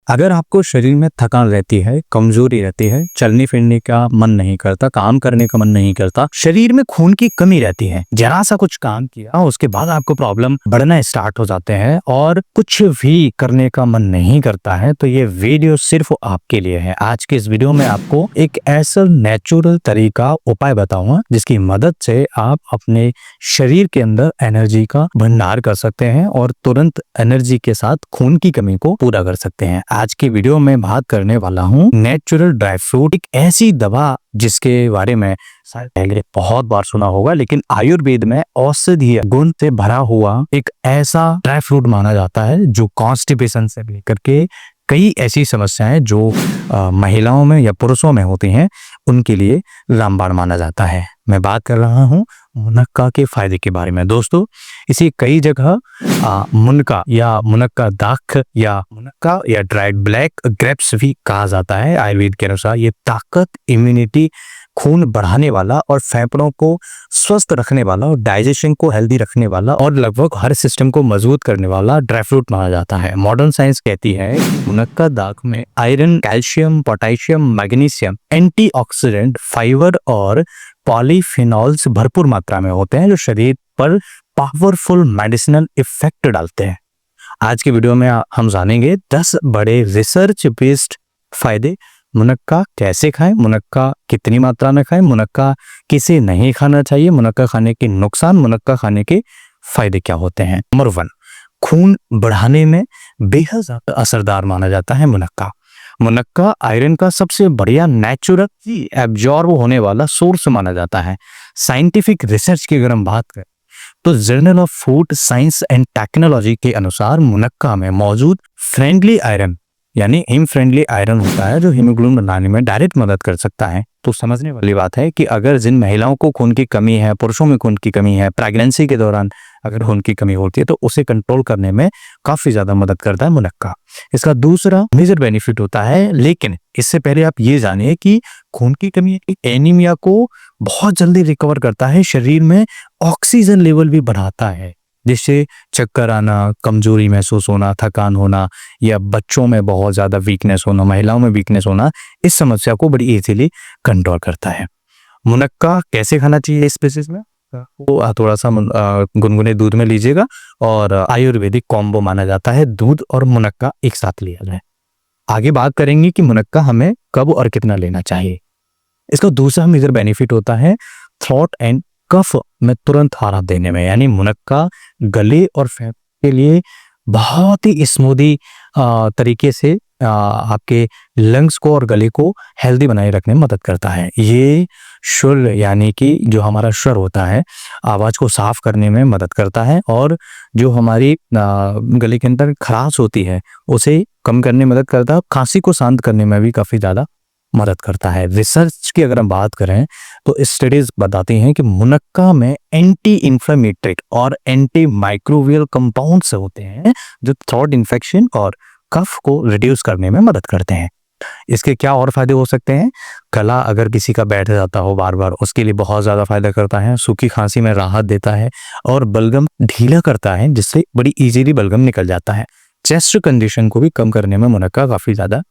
अगर आपको शरीर में थकान रहती है, कमजोरी रहती है, चलने फिरने का मन नहीं करता, काम करने का मन नहीं करता, शरीर में खून की कमी रहती है, जरा सा कुछ काम किया उसके बाद आपको प्रॉब्लम बढ़ना स्टार्ट हो जाते हैं और कुछ भी करने का मन नहीं करता है, तो ये वीडियो सिर्फ आपके लिए है। आज के इस वीडियो में आपको एक ऐसा नेचुरल तरीका उपाय बताऊंगा जिसकी मदद से आप अपने शरीर के अंदर एनर्जी का भंडार कर सकते हैं और तुरंत एनर्जी के साथ खून की कमी को पूरा कर सकते हैं। आज की वीडियो में बात करने वाला हूँ नेचुरल ड्राई फ्रूट, एक ऐसी दवा जिसके बारे में शायद पहले बहुत बार सुना होगा, लेकिन आयुर्वेद में औषधीय गुण से भरा हुआ एक ऐसा ड्राई फ्रूट माना जाता है जो कॉन्स्टिपेशन से लेकर के कई ऐसी समस्याएं जो महिलाओं में या पुरुषों में होती हैं उनके लिए रामबाण माना जाता है। मैं बात कर रहा हूँ मुनक्का के फायदे के बारे में। दोस्तों, इसे कई जगह मुनक्का या मुनक्का दाख या मुनक्का या ड्राइड ब्लैक ग्रेप्स भी कहा जाता है। आयुर्वेद के अनुसार ये ताकत, इम्यूनिटी, खून बढ़ाने वाला और फेफड़ों को स्वस्थ रखने वाला और डाइजेशन को हेल्दी रखने वाला और लगभग हर सिस्टम को मजबूत करने वाला ड्राई फ्रूट माना जाता है। मॉडर्न साइंस कहती है मुनक्का दाख में iron, calcium, potassium, magnesium, antioxidant, fibre और पॉलीफिनॉल्स भरपूर मात्रा में होते हैं जो शरीर पर पावरफुल मेडिसिनल इफेक्ट डालते हैं। आज के वीडियो में हम जानेंगे 10 बड़े रिसर्च बेस्ड फायदे। मुनक्का कैसे खाएं, मुनक्का कितनी मात्रा में खाएं, मुनक्का किसे नहीं खाना चाहिए, मुनक्का खाने के नुकसान, मुनक्का खाने के फायदे क्या होते हैं। नंबर 1, खून बढ़ाने में बेहद ज्यादा असरदार माना जाता है मुनक्का। मुनक्का आयरन का सबसे बढ़िया नेचुरल एब्जॉर्ब होने वाला सोर्स माना जाता है। साइंटिफिक रिसर्च की अगर हम बात करें तो journal of food science and technology के अनुसार मुनक्का में मौजूद फ्रेंडली आयरन यानी हिम फ्रेंडली आयरन होता है जो हीमोग्लोबिन बनाने में डायरेक्ट मदद कर सकता है। तो समझने वाली बात है कि अगर जिन महिलाओं को खून की कमी है, पुरुषों में खून की कमी है, प्रेगनेंसी के दौरान अगर खून की कमी होती है तो उसे कंट्रोल करने में काफी ज्यादा मदद करता है मुनक्का। इसका दूसरा मेजर बेनिफिट होता है, लेकिन इससे पहले आप ये जानिए कि खून की कमी एनीमिया को बहुत जल्दी रिकवर करता है, शरीर में ऑक्सीजन लेवल भी बढ़ाता है जिससे चक्कर आना, कमजोरी महसूस होना, थकान होना या बच्चों में बहुत ज्यादा वीकनेस होना, महिलाओं में वीकनेस होना, इस समस्या को बड़ी इजीली कंट्रोल करता है। मुनक्का कैसे खाना चाहिए इस बेसिस में, वो थोड़ा सा गुनगुने दूध में लीजिएगा और आयुर्वेदिक कॉम्बो माना जाता है दूध और मुनक्का एक साथ लिया जाए। आगे बात करेंगे कि मुनक्का हमें कब और कितना लेना चाहिए। इसका दूसरा मेजर बेनिफिट होता है थ्रोट एंड कफ में तुरंत आराम देने में, यानी मुनक्का गले और फेफड़े के लिए बहुत ही स्मूदी तरीके से आपके लंग्स को और गले को हेल्दी बनाए रखने में मदद करता है। ये शुर यानी कि जो हमारा स्वर होता है, आवाज को साफ करने में मदद करता है और जो हमारी गले के अंदर खराश होती है उसे कम करने में मदद करता है, खांसी को शांत करने में भी काफी ज्यादा मदद करता है। रिसर्च की अगर हम बात करें तो स्टडीज बताती हैं कि मुनक्का में एंटी इंफ्लेमेटरी और एंटी माइक्रोबियल कंपाउंड्स होते हैं जो थ्रोट इन्फेक्शन और कफ को रिड्यूस करने में मदद करते हैं। इसके क्या और फायदे हो सकते हैं? गला अगर किसी का बैठ जाता हो बार बार, उसके लिए बहुत ज्यादा फायदा करता है। सूखी खांसी में राहत देता है और बलगम ढीला करता है जिससे बड़ी इजीली बलगम निकल जाता है। चेस्ट कंडीशन को भी कम करने में मुनक्का काफी ज्यादा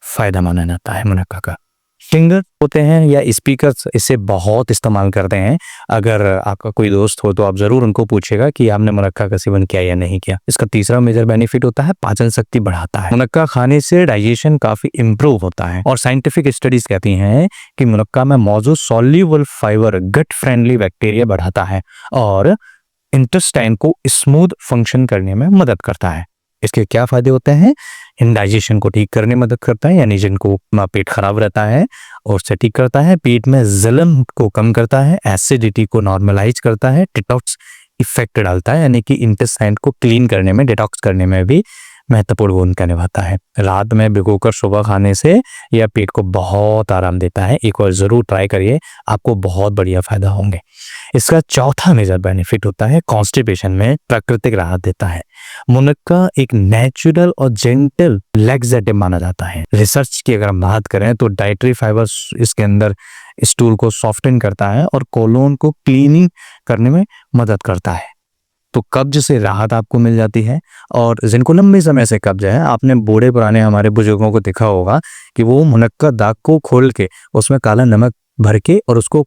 फायदा माना जाता है। मुनक्का का फिंगर होते हैं या स्पीकर्स इसे बहुत इस्तेमाल करते हैं। अगर आपका कोई दोस्त हो तो आप जरूर उनको पूछेगा कि आपने मुनक्का का सेवन किया या नहीं किया। इसका तीसरा मेजर बेनिफिट होता है पाचन शक्ति बढ़ाता है। मुनक्का खाने से डाइजेशन काफी इंप्रूव होता है और साइंटिफिक स्टडीज कहती हैं कि मुनक्का में मौजूद soluble fibre gut friendly bacteria बढ़ाता है और इंटेस्टाइन को स्मूथ फंक्शन करने में मदद करता है। इसके क्या फायदे होते हैं? इंडाइजेशन को ठीक करने में मदद करता है, यानी जिनको पेट खराब रहता है और उसे ठीक करता है। पेट में जलन को कम करता है, एसिडिटी को नॉर्मलाइज करता है, डिटॉक्स इफेक्ट डालता है, यानी कि इंटेस्टाइन को क्लीन करने में, डिटॉक्स करने में भी महत्वपूर्ण भूमिका निभाता है। रात में भिगोकर सुबह खाने से यह पेट को बहुत आराम देता है। एक और जरूर ट्राई करिए, आपको बहुत बढ़िया फायदा होंगे। इसका चौथा मेजर बेनिफिट होता है कॉन्स्टिपेशन में प्राकृतिक राहत देता है। मुनक्का एक नेचुरल और जेंटल लैक्सेटिव माना जाता है। रिसर्च की अगर हम बात करें तो डाइटरी फाइबर इसके अंदर स्टूल को सॉफ्टन करता है और कोलोन को क्लीनिंग करने में मदद करता है। तो कब्ज से राहत आपको मिल जाती है। और जिनको लंबे समय से कब्ज है, आपने बूढ़े पुराने हमारे बुजुर्गों को देखा होगा कि वो मुनक्का दाग को खोल के उसमें काला नमक भर के और उसको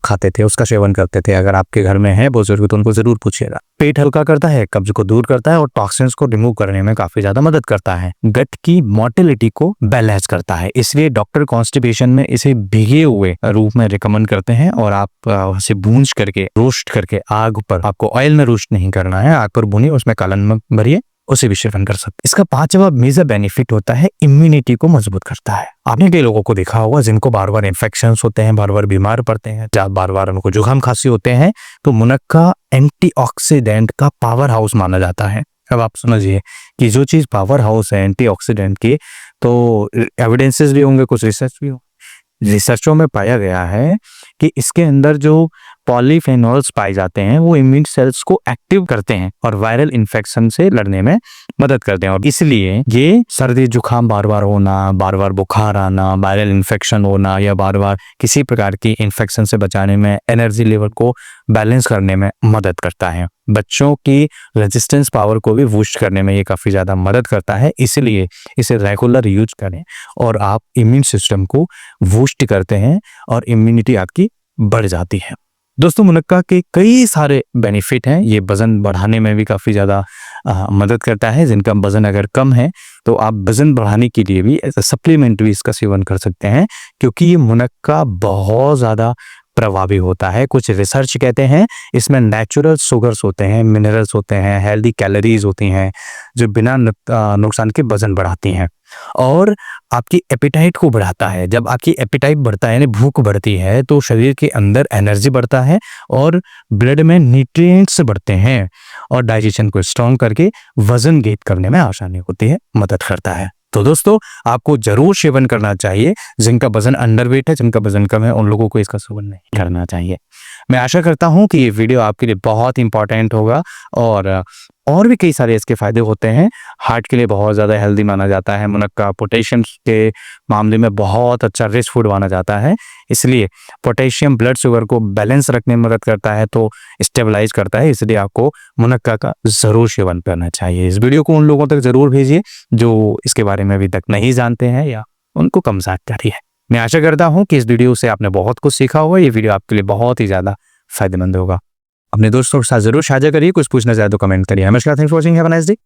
खाते थे, उसका सेवन करते थे। अगर आपके घर में है बुजुर्ग तो उनको जरूर पूछिएगा। पेट हल्का करता है, कब्ज को दूर करता है और टॉक्सिन्स को रिमूव करने में काफी ज्यादा मदद करता है। गट की मोटिलिटी को बैलेंस करता है, इसलिए डॉक्टर कॉन्स्टिपेशन में इसे भिगे हुए रूप में रिकमेंड करते हैं। और आप इसे भूंज करके, रोस्ट करके आग पर, आपको ऑयल में रोस्ट नहीं करना है, आग पर भूनिए, उसमें काला नमक भरिए, उसे भी सेवन कर सकते। इसका 5वां मेजर बेनिफिट होता है इम्यूनिटी को मजबूत करता है। आपने कई लोगों को देखा होगा जिनको बार बार इन्फेक्शंस होते हैं, बार बार बीमार पड़ते हैं, बार बार उनको जुकाम खांसी होते हैं, तो मुनक्का एंटीऑक्सीडेंट का पावर हाउस माना जाता है। अब आप समझिए कि जो चीज पावर हाउस है एंटीऑक्सीडेंट की, तो एविडेंसेस भी होंगे, कुछ रिसर्च भी हो। रिसर्चों में पाया गया है कि इसके अंदर जो पॉलीफेनॉल्स पाए जाते हैं वो इम्यून सेल्स को एक्टिव करते हैं और वायरल इन्फेक्शन से लड़ने में मदद करते हैं। और इसलिए ये सर्दी जुकाम बार बार होना, बार बार बुखार आना, वायरल इन्फेक्शन होना या बार बार किसी प्रकार की इन्फेक्शन से बचाने में, एनर्जी लेवल को बैलेंस करने में मदद करता है। बच्चों की रेजिस्टेंस पावर को भी बूस्ट करने में ये काफी ज्यादा मदद करता है, इसलिए इसे रेगुलर यूज करें और आप इम्यून सिस्टम को बूस्ट करते हैं और इम्यूनिटी आपकी बढ़ जाती है। दोस्तों, मुनक्का के कई सारे बेनिफिट हैं। ये वजन बढ़ाने में भी काफ़ी ज़्यादा मदद करता है। जिनका वजन अगर कम है तो आप वजन बढ़ाने के लिए भी एज अ सप्लीमेंट भी इसका सेवन कर सकते हैं, क्योंकि ये मुनक्का बहुत ज़्यादा प्रभावी होता है। कुछ रिसर्च कहते हैं इसमें नेचुरल शुगर्स होते हैं, मिनरल्स होते हैं, हेल्दी कैलोरीज होती हैं जो बिना नुकसान के वजन बढ़ाती हैं और आपकी एपिटाइट को बढ़ाता है। जब आपकी एपिटाइट बढ़ता है यानी भूख बढ़ती है तो शरीर के अंदर एनर्जी बढ़ता है और ब्लड में न्यूट्रिएंट्स बढ़ते हैं और डाइजेशन को स्ट्रॉन्ग करके वजन गेन करने में आसानी होती है, मदद करता है। तो दोस्तों, आपको जरूर सेवन करना चाहिए। जिनका वजन अंडरवेट है, जिनका वजन कम है, उन लोगों को इसका सेवन नहीं करना चाहिए। मैं आशा करता हूं कि ये वीडियो आपके लिए बहुत इंपॉर्टेंट होगा और भी कई सारे इसके फायदे होते हैं। हार्ट के लिए बहुत ज़्यादा हेल्दी माना जाता है मुनक्का। पोटेशियम के मामले में बहुत अच्छा रिच फूड माना जाता है, इसलिए पोटेशियम ब्लड शुगर को बैलेंस रखने में मदद करता है, तो स्टेबलाइज करता है। इसलिए आपको मुनक्का का ज़रूर सेवन करना चाहिए। इस वीडियो को उन लोगों तक ज़रूर भेजिए जो इसके बारे में अभी तक नहीं जानते हैं या उनको कम जानकारी है। मैं आशा करता हूँ कि इस वीडियो से आपने बहुत कुछ सीखा होगा। ये वीडियो आपके लिए बहुत ही ज़्यादा फायदेमंद होगा। अपने दोस्तों के साथ जरूर साझा करिए। कुछ पूछना चाहे तो कमेंट करिए। नमस्कार, thanks for watching, have a nice day.